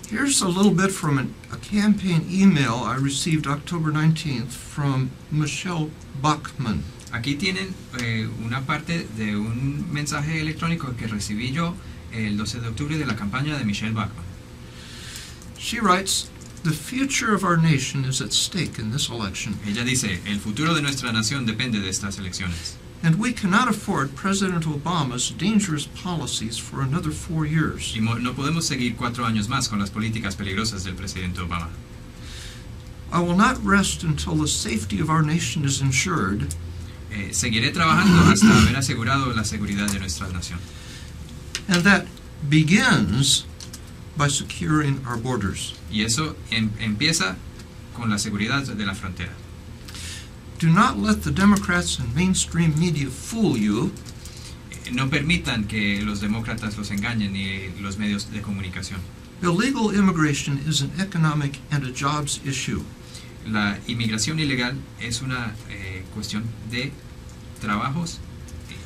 Here's a little bit from a campaign email I received October 19th from Michelle Bachmann. Aquí tienen una parte de un mensaje electrónico que recibí yo el 12 de octubre de la campaña de Michelle Bachmann. She writes, "The future of our nation is at stake in this election, Ella dice, el futuro de nuestra nación depende de estas elecciones. and we cannot afford President Obama's dangerous policies for another 4 years. Y no podemos seguir 4 años más con las políticas peligrosas del presidente Obama. I will not rest until the safety of our nation is ensured, Seguiré trabajando hasta haber asegurado la seguridad de nuestra nación. and that begins by securing our borders. Y eso empieza con la seguridad de la frontera. Do not let the Democrats and mainstream media fool you. No permitan que los demócratas los engañen ni los medios de comunicación. Illegal immigration is an economic and a jobs issue. La inmigración ilegal es una cuestión de trabajos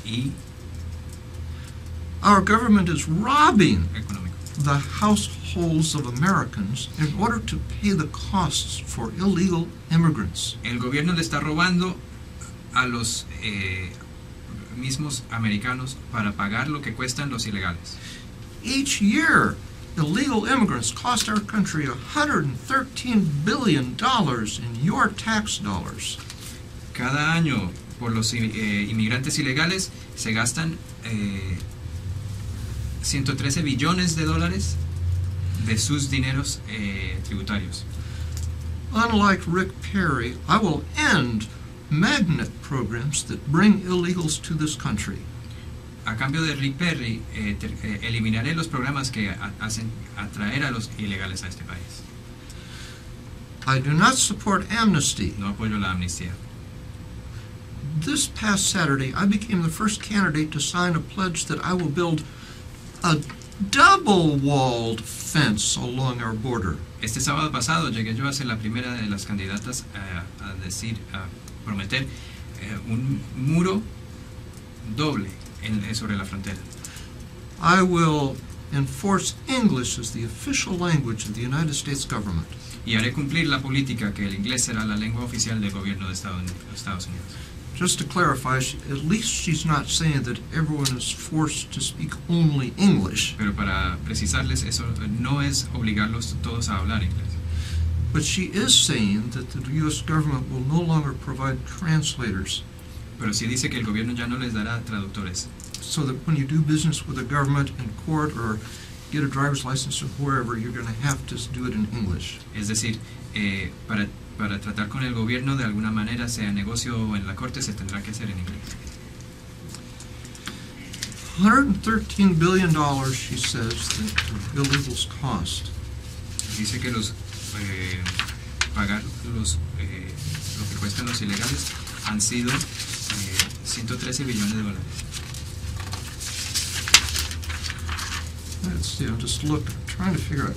y Our government is robbing económico. the households of Americans in order to pay the costs for illegal immigrants. El gobierno le está robando a los mismos americanos para pagar lo que cuestan los ilegales. Each year, illegal immigrants cost our country $113 billion in your tax dollars. Cada año por los inmigrantes ilegales se gastan 113 billones de dólares de sus dineros tributarios. Unlike Rick Perry, I will end magnet programs that bring illegals to this country. A cambio de Rick Perry, eliminaré los programas que hacen atraer a los ilegales a este país. I do not support amnesty. No apoyo la amnistía. This past Saturday, I became the first candidate to sign a pledge that I will build a double-walled fence along our border. Este sábado pasado llegué yo a ser la primera de las candidatas a prometer un muro doble sobre la frontera. I will enforce English as the official language of the United States government. Y haré cumplir la política que el inglés será la lengua oficial del gobierno de Estados Unidos. just to clarify, at least she's not saying that everyone is forced to speak only English. Pero para precisarles, eso no es obligarlos todos a hablar inglés. But she is saying that the U.S. government will no longer provide translators. Pero sí dice que el gobierno ya no les dará traductores. So that when you do business with the government in court or get a driver's license or wherever, you're going to have to do it in English. Es decir, para tratar con el gobierno de alguna manera, sea negocio o en la corte, se tendrá que hacer en inglés. $113 billion, she says, that illegals cost. Dice que pagar lo que cuestan los ilegales han sido 113 billones de dólares. Let's see, I'm just looking, trying to figure out.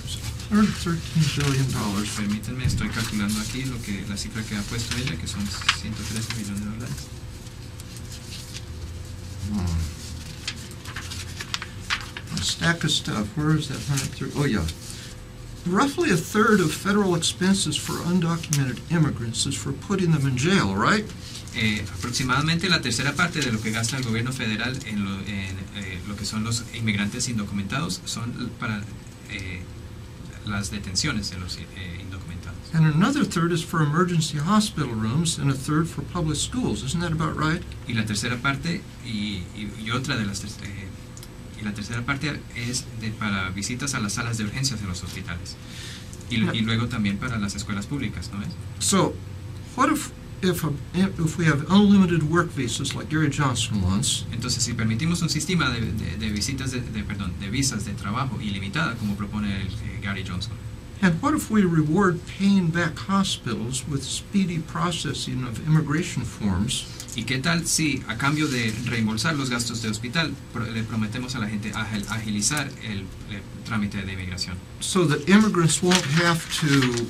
$113 billion. Permítanme, estoy calculando aquí la cifra que ha puesto ella, que son 113 billones de dólares. A stack of stuff. Where is that 130? Oh, yeah. Roughly a third of federal expenses for undocumented immigrants is for putting them in jail, right? Aproximadamente la tercera parte de lo que gasta el gobierno federal en lo que son los inmigrantes indocumentados son para las detenciones de los indocumentados. And another third is for emergency hospital rooms and a third for public schools. Isn't that about right? Y la tercera parte y otra de las y la tercera parte es para visitas a las salas de urgencias de los hospitales y luego también para las escuelas públicas, ¿no es? So, what if we have unlimited work visas like Gary Johnson wants? Entonces, si permitimos un sistema de visitas de visas de trabajo ilimitada, como propone Gary Johnson. And what if we reward paying back hospitals with speedy processing of immigration forms? ¿Y qué tal si, a cambio de reembolsar los gastos de hospital, le prometemos a la gente agilizar el trámite de inmigración? So that immigrants won't have to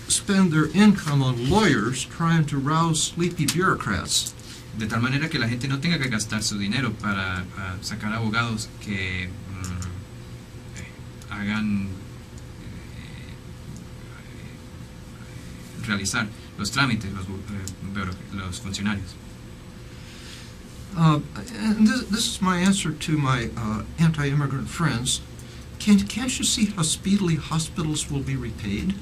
spend their income on lawyers trying to rouse sleepy bureaucrats. De tal manera que la gente no tenga que gastar su dinero para sacar abogados que hagan realizar los trámites, los funcionarios. And this is my answer to my anti-immigrant friends. Can't you see how speedily hospitals will be repaid?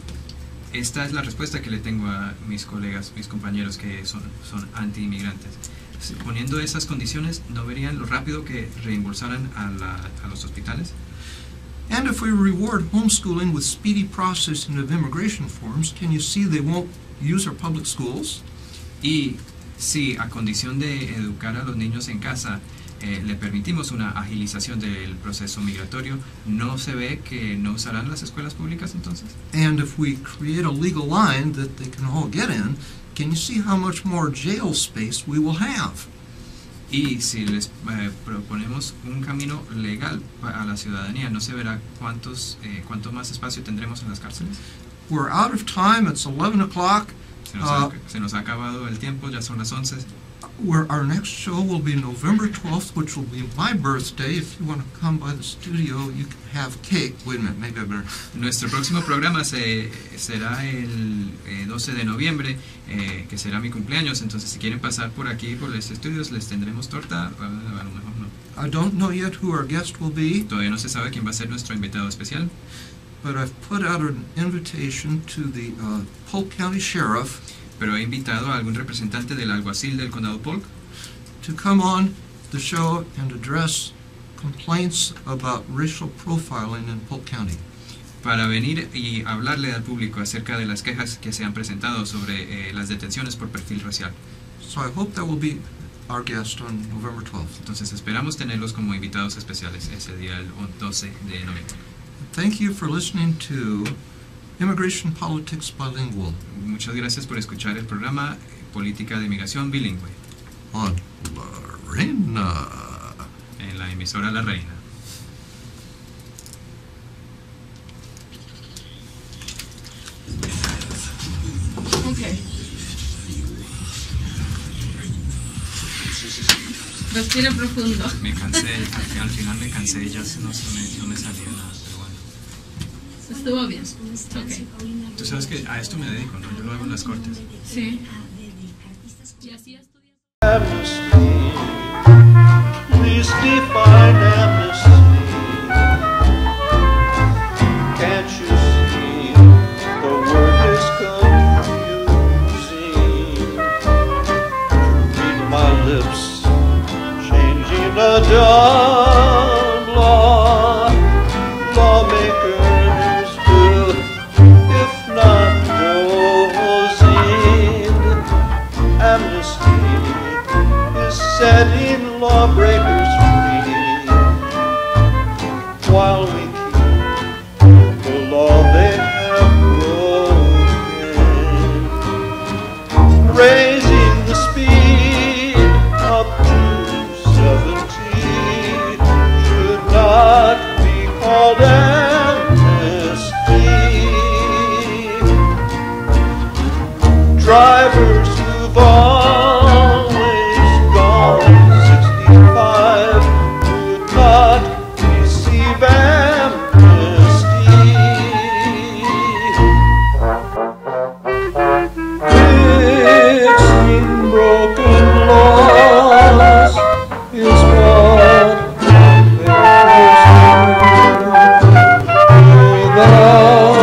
Esta es la respuesta que le tengo a mis colegas, mis compañeros que son anti-inmigrantes. Poniendo esas condiciones, ¿no verían lo rápido que reembolsaran a los hospitales? And if we reward homeschooling with speedy processing of immigration forms, can you see they won't use our public schools? Y si a condición de educar a los niños en casa le permitimos una agilización del proceso migratorio, ¿no se ve que no usarán las escuelas públicas entonces? And if we create a legal line that they can all get in, can you see how much more jail space we will have? Y si les proponemos un camino legal a la ciudadanía, ¿no se verá cuánto más espacio tendremos en las cárceles? We're out of time. It's 11 o'clock. Se nos ha acabado el tiempo, ya son las 11. Our next show will be November 12th, which will be my birthday. If you want to come by the studio, you can have cake. Wait a minute, maybe I better... Nuestro próximo programa será el 12 de noviembre, que será mi cumpleaños. Entonces, si quieren pasar por aquí, por los estudios, les tendremos torta. A lo mejor no. I don't know yet who our guest will be. Todavía no se sabe quién va a ser nuestro invitado especial. But I've put out an invitation to the Polk County Sheriff. Pero he invitado a algún representante del alguacil del condado Polk to come on the show and address complaints about racial profiling in Polk County. Para venir y hablarle al público acerca de las quejas que se han presentado sobre las detenciones por perfil racial. So I hope that will be our guest on November 12th. Entonces esperamos tenerlos como invitados especiales ese día, el 12 de noviembre. Thank you for listening to Immigration Politics Bilingual. Muchas gracias por escuchar el programa Política de Inmigración Bilingüe On La Reina. En la emisora La Reina. Ok. Respira profundo. Me cansé, al final me cansé, ya no me salía nada, pero bueno. Estuvo bien. Ok. Tú sabes que a esto me dedico, ¿no? Yo lo hago en las cortes. Sí. Y así estudias. Amnesty, please define amnesty. Can't you see the word is confusing? Read my lips, changing a dumb law. Lawmakers will, if not dozing. Amnesty is setting lawbreakers free, while we keep the law they have broken, raising the speed up to 70 should not be called amnesty. Drivers who've always gone 65 would not receive amnesty. Fixing broken laws is what without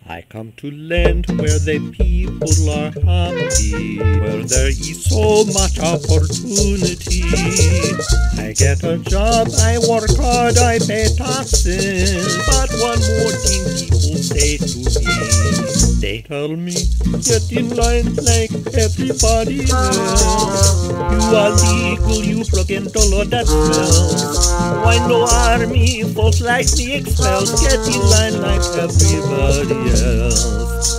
I come to land where the people are happy, where there is so much opportunity. I get a job, I work hard, I pay taxes, but one more thing people say to me. They tell me, get in line like everybody else. You are legal, you broken the law, that smells. Why no army, folks like me expelled? Get in line like everybody else.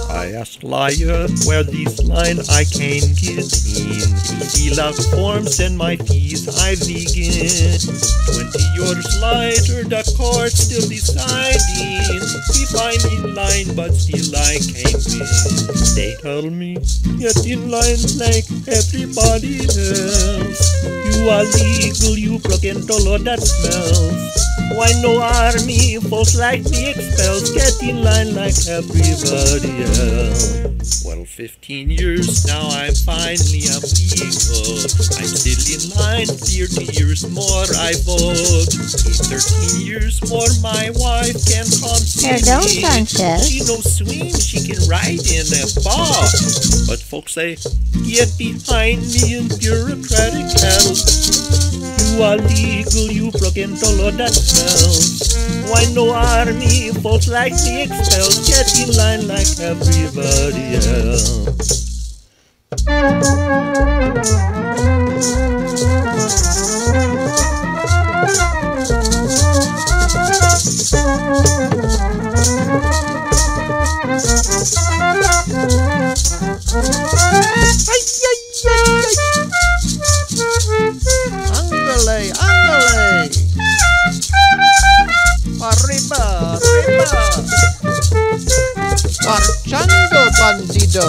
I asked lawyer where this line I can get in. He fill out forms and my fees I begin. 20 years later the court still deciding if I'm in line but still I can't win. They tell me get in line like everybody else. You are legal, you broken the law, that smells. Why no army, folks like me expelled? Get in line like everybody else. Well, 15 years now I'm finally a legal. I'm still in line, 30 years more I vote. In 13 years more my wife can come see Perdón, me. Sanchez. She knows swim, she can ride in a boat. But folks say, get behind me in bureaucratic hell. You are legal, you broken the law, that smells. Why no army, folks like me expelled? Get in line like everybody else. Ándale, ándale. Arriba, arriba. Marchando, bandido.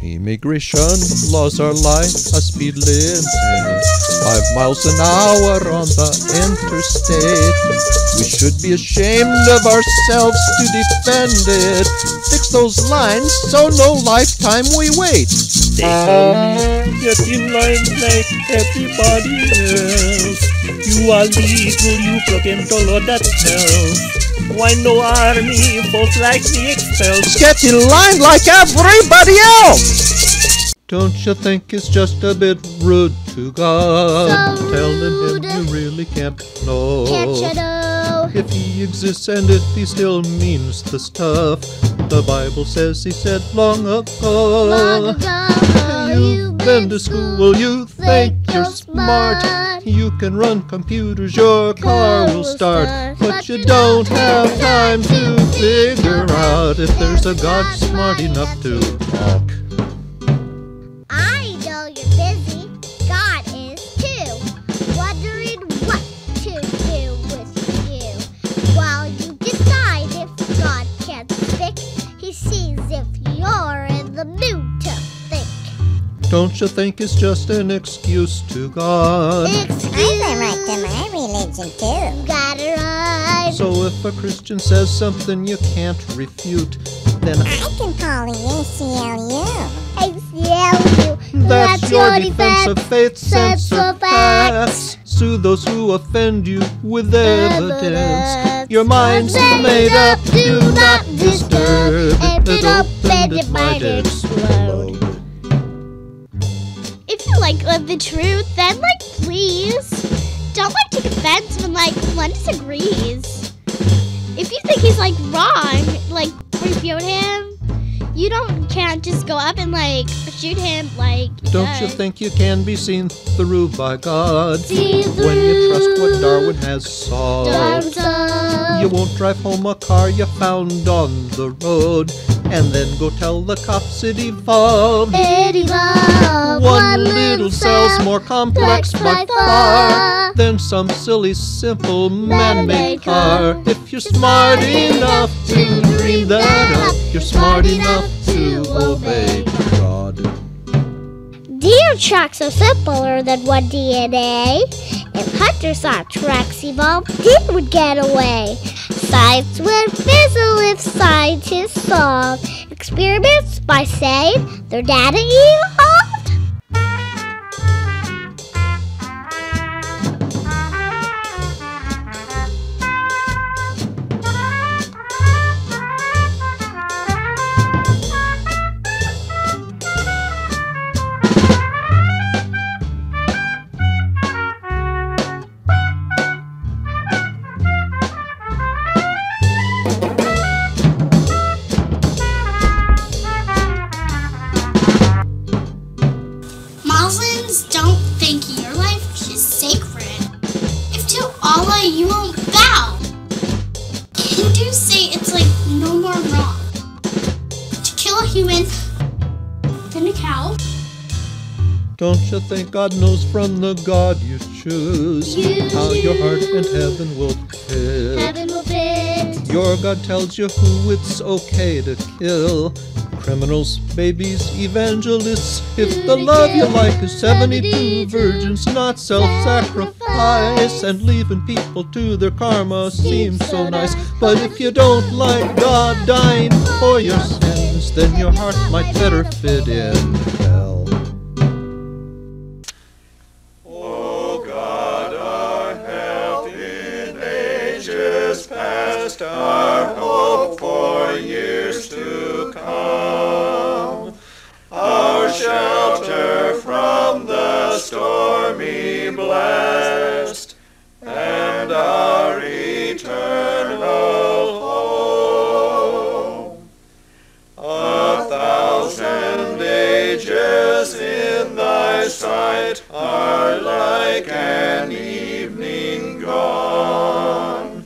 Immigration laws are like a speed limit, 5 miles an hour on the interstate. We should be ashamed of ourselves to defend it. Fix those lines so no lifetime we wait. They tell me, get in line like everybody else. You are legal, you broken the law, that smells. Why no army, folks like me expelled? Get in line like everybody else! Don't you think it's just a bit rude to God? So Telling him you rude. really can't know. Can't you know? If he exists and if he still means the stuff the Bible says he said long ago. Long ago, You've been to school, you think you're smart. You can run computers, your car will start. But you don't have time to figure out if there's a God smart enough to talk. I know you're busy. God is too. Wondering what to do with you while you decide. you're in the mood to think. Don't you think it's just an excuse to God? Excuse, I'm right to my religion too. got it right. So if a Christian says something you can't refute, then I can call the ACLU. ACLU, that's your defense of faith, sense of facts. Sue those who offend you with evidence. Your mind's made up, do not disturb. If it opened, it might explode. If you the truth, then please don't take offense when one disagrees. If you think he's wrong, refute him. You can't just go up and shoot him Don't you think you can be seen through by God? See When you trust what Darwin has solved. You won't drive home a car you found on the road and then go tell the cops it evolved. It evolved. One little cell's more complex by far than some silly, simple man-made car. If you're smart enough to dream that up, you're smart enough to obey God. Deer tracks are simpler than one DNA. If hunters saw tracks evolve, deer would get away. Science would fizzle if scientists solve experiments by saying their data evolved. Muslims don't think your life is sacred. If to Allah you won't bow. Hindus say it's no more wrong to kill a human than a cow. Don't you think God knows from the God you choose how your heart and heaven will fit? Heaven will fit. Your God tells you who it's okay to kill. Criminals, babies, evangelists. If the love you like is 72 virgins, not self-sacrifice, and leaving people to their karma seems so nice. But if you don't like God dying for your sins, then your heart might better fit in hell. O God, our help in ages past, our hope for years to come, our shelter from the stormy blast, and our eternal home. 1,000 ages in thy sight are like an evening gone,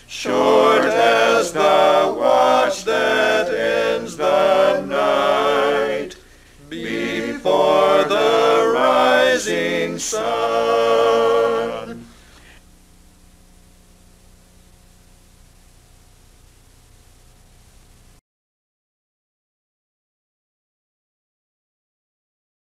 short as the watch that ends the night before the rising sun.